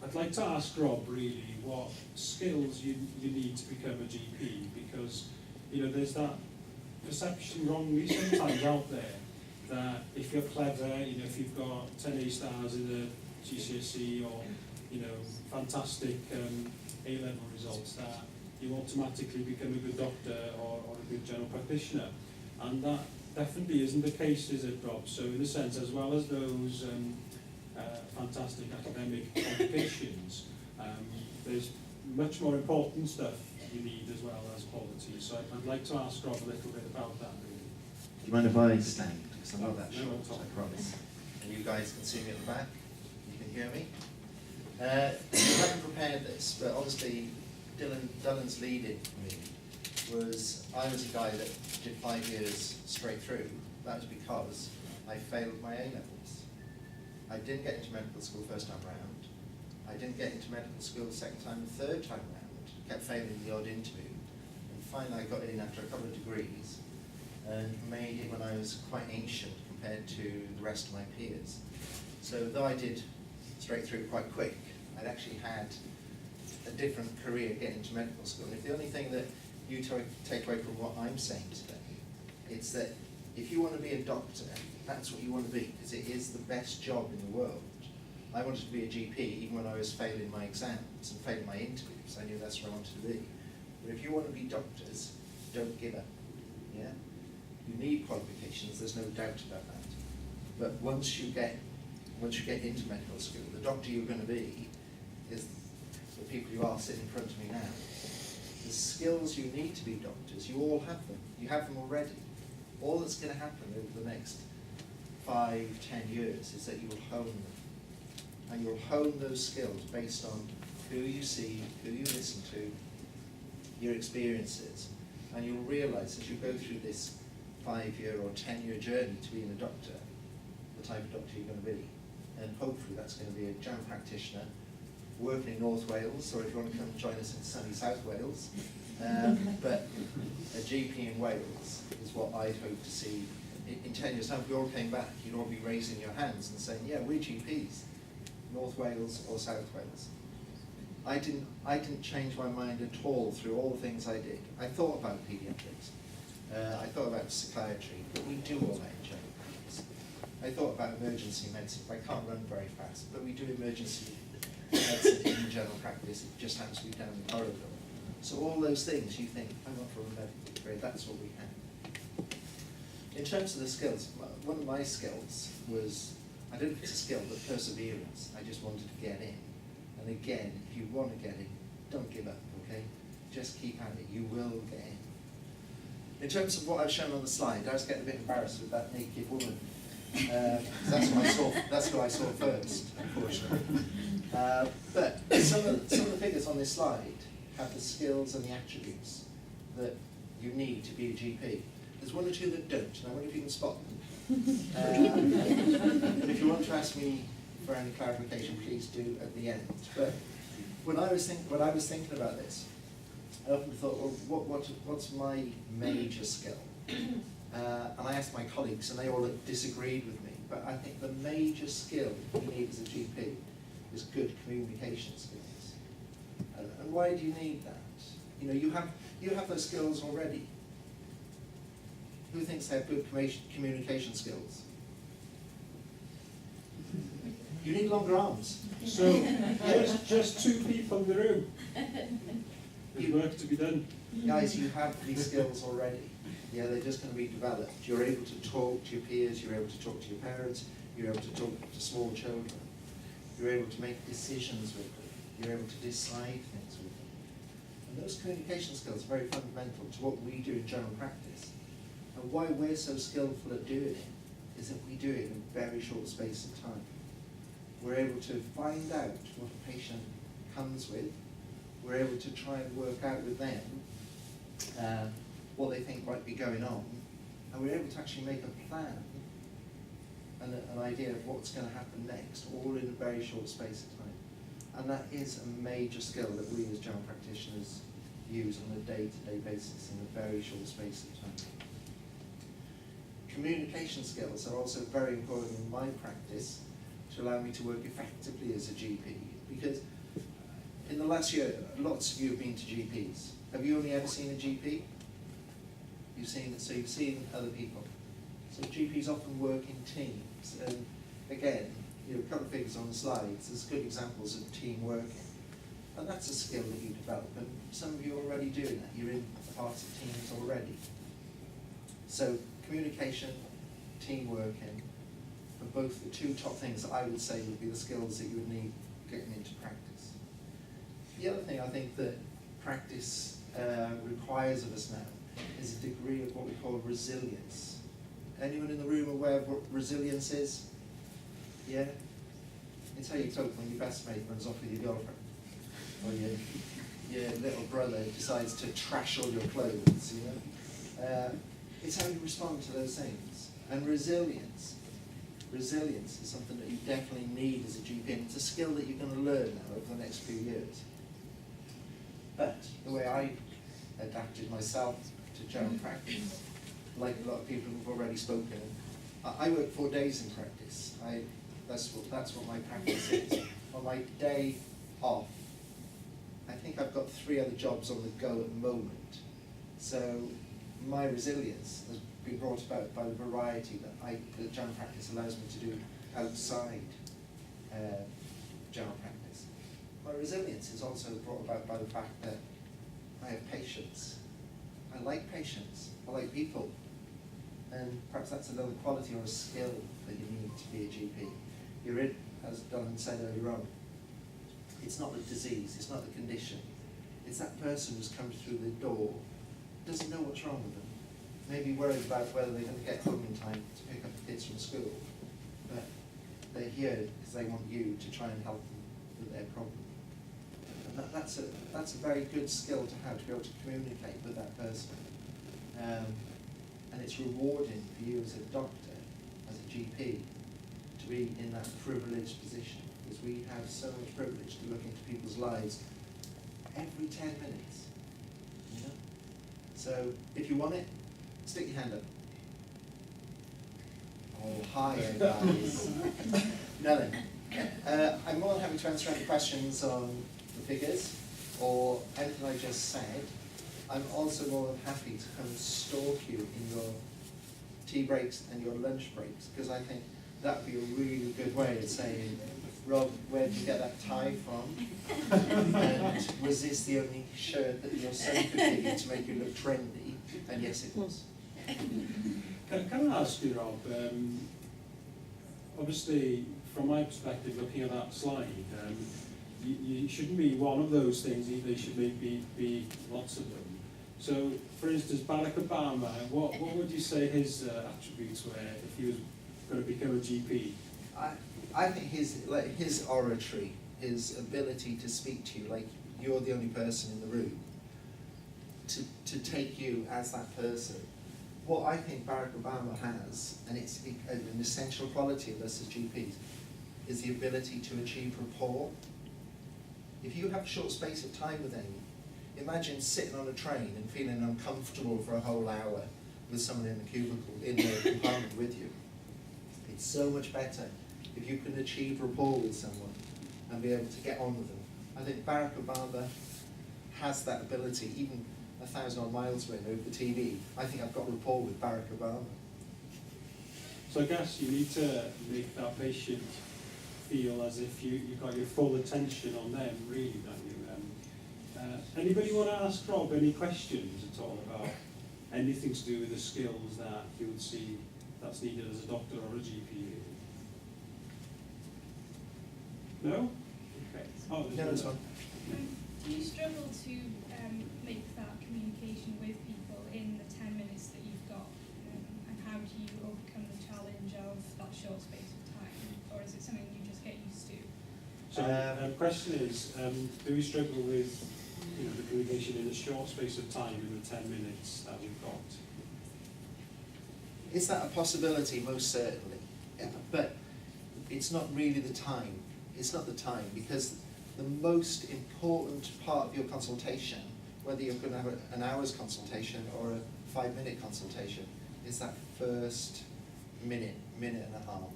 I'd like to ask Rob really what skills you need to become a GP, because there's that perception wrongly sometimes out there that if you're clever, if you've got 10 A stars in the GCSE or fantastic A-level results, that you automatically become a good doctor or a good general practitioner, and that definitely isn't the case, is it, Rob? So in a sense, as well as those fantastic academic qualifications, there's much more important stuff you need as well as quality. So I'd like to ask Rob a little bit about that, really. Do you mind if I stand? Because I'm not that short, No, I promise. And you guys can see me at the back? You can hear me? I haven't prepared this, but obviously Dylan's lead-in for me was, I was a guy that did 5 years straight through. That was because I failed my A-levels. I didn't get into medical school first time round. I didn't get into medical school the second time and third time round. Kept failing the odd interview. And finally I got in after a couple of degrees and made it when I was quite ancient compared to the rest of my peers. So though I did straight through quite quick, I'd actually had a different career getting into medical school. And if the only thing that you take away from what I'm saying today, it's that if you want to be a doctor, that's what you want to be, because it is the best job in the world. I wanted to be a GP even when I was failing my exams and failing my interviews. I knew that's where I wanted to be. But if you want to be doctors, don't give up. Yeah? You need qualifications, there's no doubt about that. But once you get into medical school, the doctor you're going to be is the people you are sitting in front of me now. The skills you need to be doctors, you all have them. You have them already. All that's going to happen over the next 5, 10 years is that you will hone them. And you'll hone those skills based on who you see, who you listen to, your experiences. And you'll realise as you go through this 5-year or 10-year journey to being a doctor, the type of doctor you're going to be. And hopefully that's going to be a general practitioner working in North Wales, or if you want to come and join us in sunny South Wales. But a GP in Wales is what I'd hope to see in 10 years' time. If we all came back, you'd all be raising your hands and saying, yeah, we're GPs, North Wales or South Wales. I didn't change my mind at all through all the things I did. I thought about paediatrics. I thought about psychiatry, but we do all that in general practice. I thought about emergency medicine. I can't run very fast, but we do emergency medicine in general practice. It just happens to be down the corridor. So all those things you think, I want from a medical degree, that's what we have. In terms of the skills, one of my skills was, I don't know if it's a skill, but perseverance. I just wanted to get in. And again, if you want to get in, don't give up, okay? Just keep at it, you will get in. In terms of what I've shown on the slide, I was getting a bit embarrassed with that naked woman. That's what I saw first, unfortunately. But some of the figures on this slide have the skills and the attributes that you need to be a GP. There's one or two that don't, and I wonder if you can spot them. And if you want to ask me for any clarification, please do at the end. But when I was thinking about this, I often thought, well, what's my major skill? And I asked my colleagues, and they all disagreed with me. But I think the major skill you need as a GP is good communication skills. And why do you need that? You know, you have those skills already. Who thinks they have good communication skills? You need longer arms. So just 2 people in the room. There's work to be done. Guys, you have these skills already. Yeah, they're just going to be developed. You're able to talk to your peers, you're able to talk to your parents, you're able to talk to small children. You're able to make decisions with them. You're able to decide things with them. And those communication skills are very fundamental to what we do in general practice. And why we're so skillful at doing it is that we do it in a very short space of time. We're able to find out what a patient comes with. We're able to try and work out with them what they think might be going on. And we're able to actually make a plan and an idea of what's going to happen next, all in a very short space of time. And that is a major skill that we as general practitioners use on a day-to-day basis in a very short space of time. Communication skills are also very important in my practice to allow me to work effectively as a GP, because in the last year, lots of you have been to GPs. Have you only ever seen a GP? You've seen other people. So GPs often work in teams, and again, a couple of figures on the slides, there's good examples of team working. And that's a skill that you develop, and some of you are already doing that. You're in parts of teams already. So communication, team working, are both the two top things that I would say would be the skills that you would need getting into practice. The other thing I think that practice requires of us now is a degree of what we call resilience. Anyone in the room aware of what resilience is? Yeah? It's how you cope when your best mate runs off with your girlfriend, or your little brother decides to trash all your clothes, you know? It's how you respond to those things. And resilience is something that you definitely need as a GP, and it's a skill that you're going to learn now over the next few years. But the way I adapted myself to general practice, like a lot of people who've already spoken, I work 4 days in practice. That's what my practice is. On my day off, I think I've got 3 other jobs on the go at the moment. So my resilience has been brought about by the variety that general practice allows me to do outside general practice. My resilience is also brought about by the fact that I have patience. I like patience. I like people. And perhaps that's another quality or a skill that you need to be a GP. You're in, as Dylan said earlier on, it's not the disease, it's not the condition. It's that person who's come through the door, doesn't know what's wrong with them, maybe worried about whether they're going to get home in time to pick up the kids from school, but they're here because they want you to try and help them with their problem. And that's a very good skill to have, to be able to communicate with that person. And it's rewarding for you as a doctor, as a GP, to be in that privileged position, because we have so much privilege to look into people's lives every 10 minutes. You know? So if you want it, stick your hand up. Oh, hi guys. Nellen. I'm more than happy to answer any questions on the figures or anything I just said. I'm also more than happy to come and stalk you in your tea breaks and your lunch breaks, because I think that would be a really good way of saying, Rob, where did you get that tie from? And was this the only shirt that your son could give you to make you look trendy? And yes, it was. Can I ask you, Rob, obviously, from my perspective, looking at that slide, you shouldn't be one of those things, there should maybe be lots of them. So, for instance, Barack Obama, what would you say his attributes were if he was going to become a GP? I think his oratory, his ability to speak to you like you're the only person in the room, to take you as that person. What I think Barack Obama has, and it's an essential quality of us as GPs, is the ability to achieve rapport. If you have a short space of time with anyone, imagine sitting on a train and feeling uncomfortable for a whole hour with someone in the cubicle, in the compartment with you. It's so much better if you can achieve rapport with someone and be able to get on with them. I think Barack Obama has that ability, even 1,000 odd miles away over the TV. I think I've got rapport with Barack Obama. So I guess you need to make that patient feel as if you got your full attention on them, really, don't you? Anybody want to ask Rob any questions at all about anything to do with the skills that you would see that's needed as a doctor or a GP? No? Okay. Oh, No, this one. Do you struggle to make that communication with people in the 10 minutes that you've got? And how do you overcome the challenge of that short space of time? Or is it something you just get used to? So the question is, do we struggle with the communication in a short space of time in the 10 minutes that we've got? Is that a possibility? Most certainly. Yeah, but it's not really the time. It's not the time, because the most important part of your consultation, whether you're going to have an hour's consultation or a 5-minute consultation, is that first minute and a half,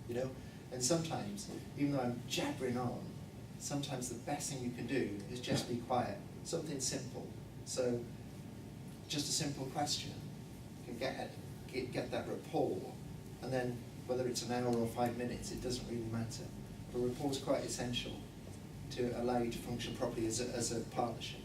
you know? And sometimes, even though I'm jabbering on, sometimes the best thing you can do is just be quiet, something simple. So just a simple question can get that rapport, and then whether it's an hour or 5 minutes, it doesn't really matter. But rapport is quite essential to allow you to function properly as a partnership.